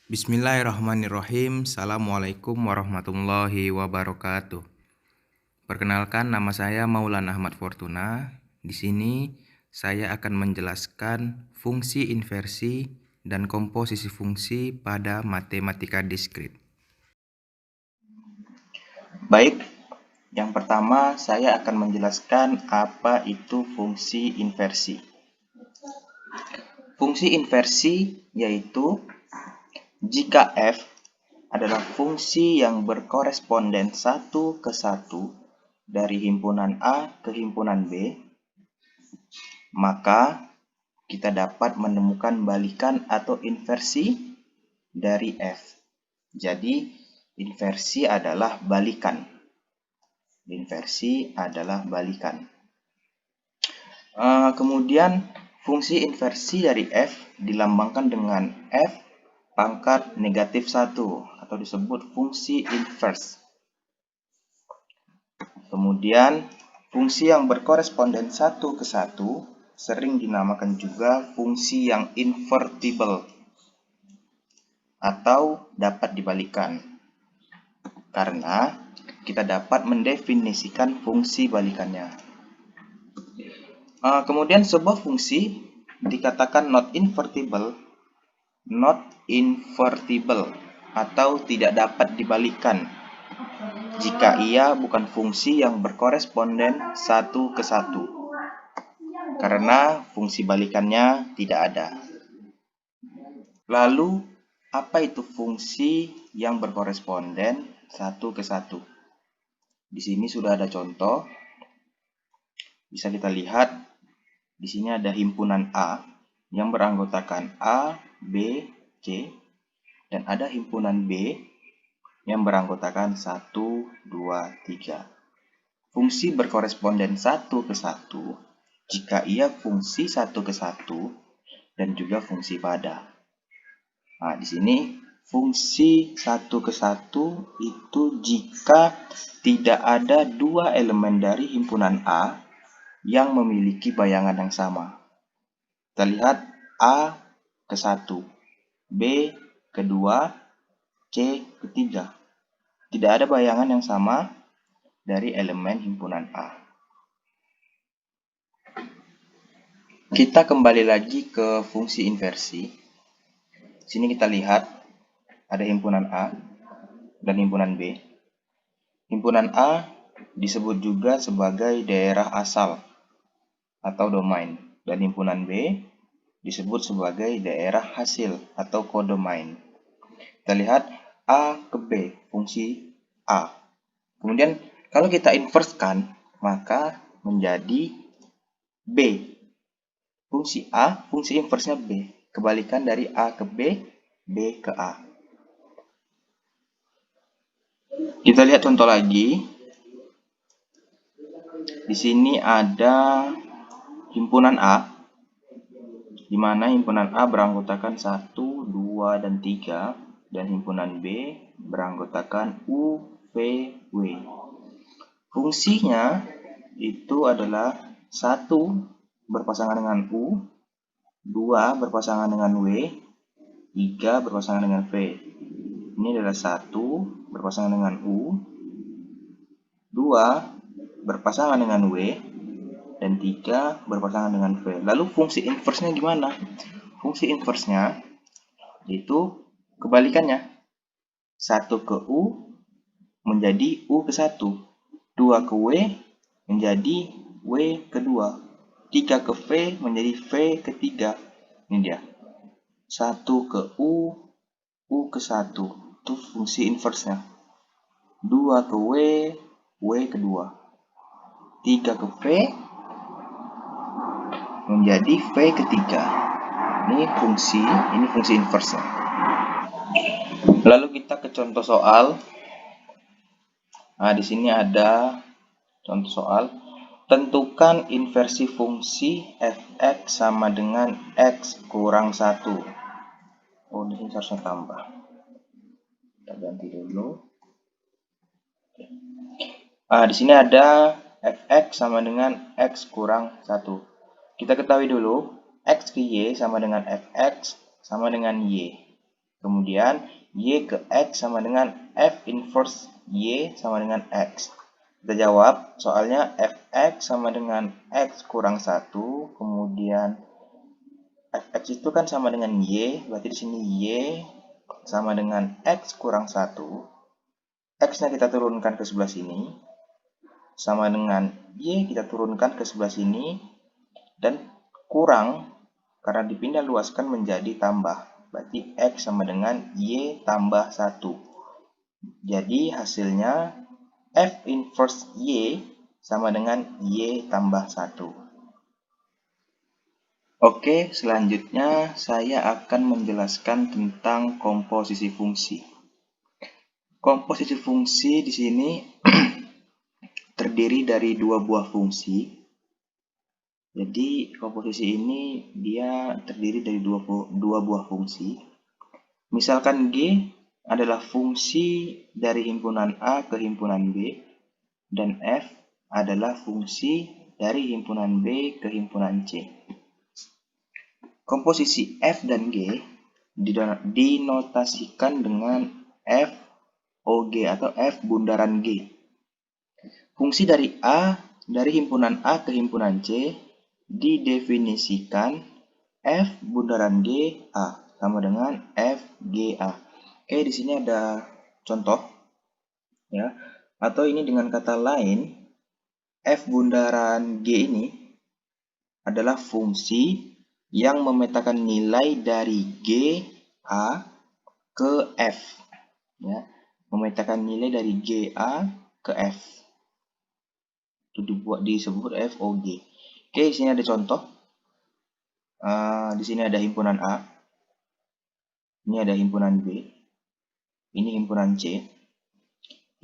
Bismillahirrahmanirrahim. Assalamualaikum warahmatullahi wabarakatuh. Perkenalkan, nama saya Maulana Ahmad Fortuna. Di sini saya akan menjelaskan fungsi inversi dan komposisi fungsi pada matematika diskrit. Baik, yang pertama saya akan menjelaskan apa itu fungsi inversi. Fungsi inversi yaitu jika f adalah fungsi yang berkoresponden satu ke satu dari himpunan A ke himpunan B, maka kita dapat menemukan balikan atau inversi dari f. Jadi, inversi adalah balikan. Inversi adalah balikan. Kemudian fungsi inversi dari f dilambangkan dengan f pangkat negatif 1 atau disebut fungsi inverse. Kemudian fungsi yang berkoresponden satu ke satu sering dinamakan juga fungsi yang invertible atau dapat dibalikan. Karena kita dapat mendefinisikan fungsi balikannya. Kemudian sebuah fungsi dikatakan not invertible atau tidak dapat dibalikan jika ia bukan fungsi yang berkoresponden satu ke satu, karena fungsi balikannya tidak ada. Lalu, apa itu fungsi yang berkoresponden satu ke satu? Di sini sudah ada contoh. Bisa kita lihat. Di sini ada himpunan A yang beranggotakan A, B, C, dan ada himpunan B yang beranggotakan 1, 2, 3. Fungsi berkoresponden satu ke satu jika ia fungsi satu ke satu dan juga fungsi pada. Nah, di sini fungsi satu ke satu itu jika tidak ada dua elemen dari himpunan A yang memiliki bayangan yang sama. Kita lihat A ke 1, B ke 2, C ke 3. Tidak ada bayangan yang sama dari elemen himpunan A. Kita kembali lagi ke fungsi inversi. Sini kita lihat ada himpunan A dan himpunan B. Himpunan A disebut juga sebagai daerah asal atau domain, dan himpunan B disebut sebagai daerah hasil atau kodomain. Kita lihat A ke B, fungsi A. Kemudian kalau kita inverskan, maka menjadi B. Fungsi A, fungsi inversnya B. Kebalikan dari A ke B, B ke A. Kita lihat contoh lagi. Di sini ada himpunan A, di mana himpunan A beranggotakan 1, 2, dan 3, dan himpunan B beranggotakan U, V, W. Fungsinya itu adalah 1 berpasangan dengan U, 2 berpasangan dengan W, 3 berpasangan dengan V. Ini adalah 1 berpasangan dengan U, 2 berpasangan dengan W, dan 3 berpasangan dengan V. Lalu fungsi inversenya gimana? Fungsi inversenya itu kebalikannya. 1 ke U menjadi U ke 1. 2 ke W menjadi W ke 2. 3 ke V menjadi V ke 3. Ini dia. 1 ke U ke 1. Itu fungsi inversenya. 2 ke W ke 2. 3 ke V menjadi V ke 3. Ini fungsi inversnya. Lalu kita ke contoh soal. Nah, di sini ada contoh soal. Tentukan inversi fungsi f(x) sama dengan x kurang 1. Oh, di sini harusnya tambah. Kita ganti dulu. Nah, di sini ada f(x) sama dengan x kurang 1. Kita ketahui dulu, x ke y sama dengan fx sama dengan y. Kemudian Y ke X sama dengan F inverse Y sama dengan X. Kita jawab, soalnya Fx sama dengan X kurang 1, kemudian Fx itu kan sama dengan Y, berarti di sini Y sama dengan X kurang 1. X-nya kita turunkan ke sebelah sini, sama dengan Y kita turunkan ke sebelah sini, dan kurang, karena dipindah luaskan menjadi tambah. Berarti X sama dengan Y tambah 1. Jadi hasilnya F inverse Y sama dengan Y tambah 1. Oke, selanjutnya saya akan menjelaskan tentang komposisi fungsi. Komposisi fungsi di sini terdiri dari dua buah fungsi. Jadi komposisi ini dia terdiri dari dua buah fungsi. Misalkan G adalah fungsi dari himpunan A ke himpunan B, dan F adalah fungsi dari himpunan B ke himpunan C. Komposisi F dan G dinotasikan dengan F OG atau F bundaran G. Fungsi dari A dari himpunan A ke himpunan C didefinisikan F bundaran G A sama dengan FGA. Oke, di sini ada contoh ya. Atau ini dengan kata lain, F bundaran G ini adalah fungsi yang memetakan nilai dari G A ke F ya. Memetakan nilai dari G A ke F. Itu disebut FOG. Oke, di sini ada contoh. Di sini ada himpunan A, ini ada himpunan B, ini himpunan C.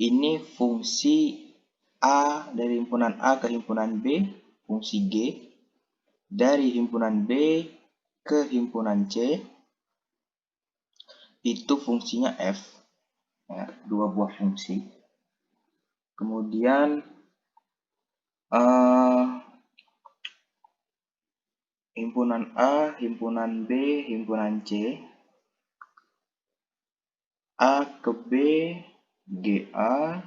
Ini fungsi A dari himpunan A ke himpunan B, fungsi G. Dari himpunan B ke himpunan C, itu fungsinya F. Ya, dua buah fungsi. Kemudian himpunan A, himpunan B, himpunan C. A ke B, GA,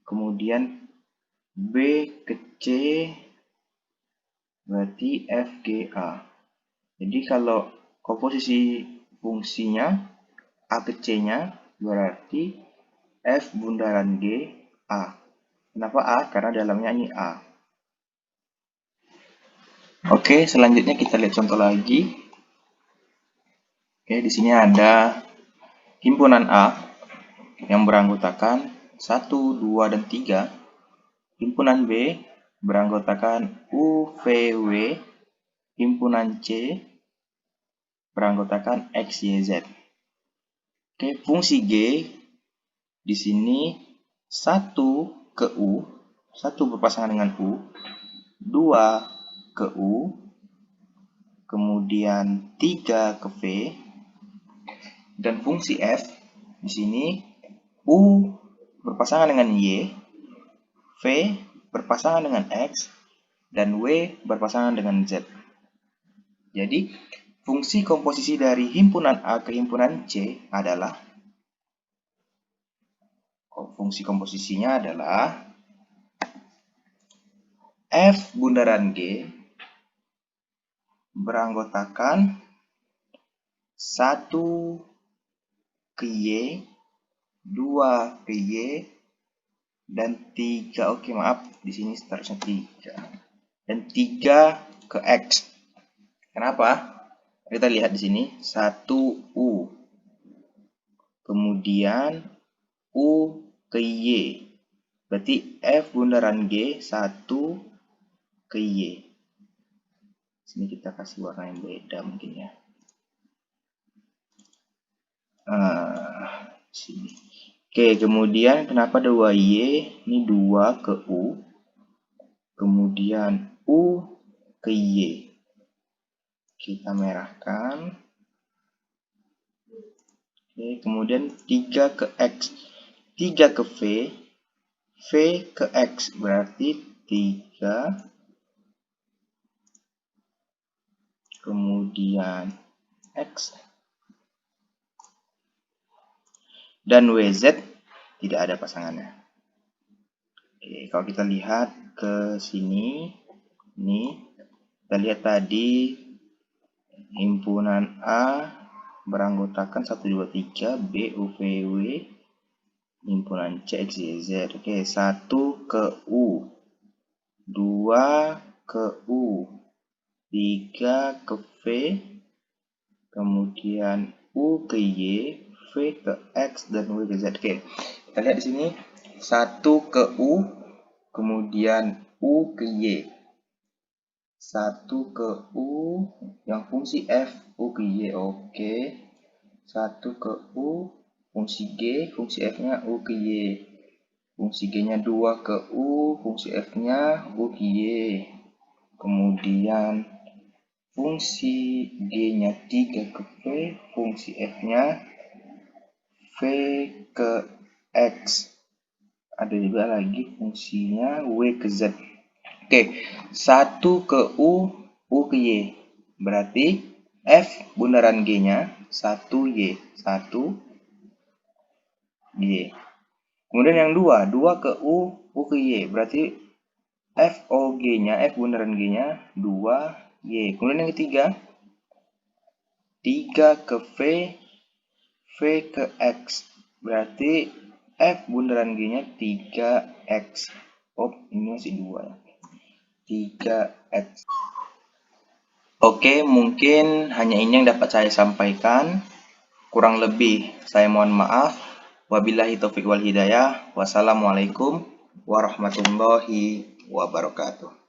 kemudian B ke C, berarti FGA. Jadi kalau komposisi fungsinya A ke C-nya berarti F bundaran G A. Kenapa A? Karena dalamnya ini A. Oke, selanjutnya kita lihat contoh lagi. Oke, di sini ada himpunan A yang beranggotakan 1, 2, dan 3. Himpunan B beranggotakan U, V, W. Himpunan C beranggotakan X, Y, Z. Oke, fungsi G di sini 1 ke U, 1 berpasangan dengan U, 2 ke U, kemudian 3 ke V, dan fungsi F di sini U berpasangan dengan Y, V berpasangan dengan X, dan W berpasangan dengan Z. Jadi, fungsi komposisi dari himpunan A ke himpunan C adalah, fungsi komposisinya adalah F bundaran G beranggotakan 1 ke Y, 2 ke Y, dan 3, oke maaf, di sini seterusnya 3. Dan 3 ke X. Kenapa? Kita lihat di sini, 1 U. Kemudian U ke Y. Berarti F bundaran G 1 ke Y. Sini kita kasih warna yang beda mungkin ya. Sini. Oke, kemudian kenapa 2Y? Ini 2 ke U. Kemudian U ke Y. Kita merahkan. Oke, kemudian 3 ke X. 3 ke V. V ke X. Berarti 3. Kemudian X. dan WZ tidak ada pasangannya. Oke, kalau kita lihat ke sini, nih, kita lihat tadi himpunan A beranggotakan 1, 2, 3, B, U, V, W, himpunan C, X, Y, Z. Oke, 1 ke U, 2 ke U, 3 ke V, kemudian U ke Y, V ke X, dan W ke Z. Oke, kita lihat di sini 1 ke U, kemudian U ke Y. 1 ke U yang fungsi F, U ke Y. Oke. 1 ke U, fungsi G, fungsi F-nya U ke Y. Fungsi G-nya 2 ke U, fungsi F-nya U ke Y. Kemudian fungsi G-nya 3 ke V, fungsi F-nya V ke X. Ada juga lagi fungsinya W ke Z. Oke, 1 ke U, U ke Y. Berarti F bundaran G-nya 1Y. 1Y. Kemudian yang 2 ke U, U ke Y. Berarti FOG-nya, F bundaran G-nya 2Y. Kemudian yang ketiga, 3 ke V, V ke X. Berarti F bundaran G-nya 3X. Oh, ini masih 2 ya. 3X. Oke, mungkin hanya ini yang dapat saya sampaikan. Kurang lebih saya mohon maaf. Wabillahi taufiq wal hidayah. Wassalamualaikum warahmatullahi wabarakatuh.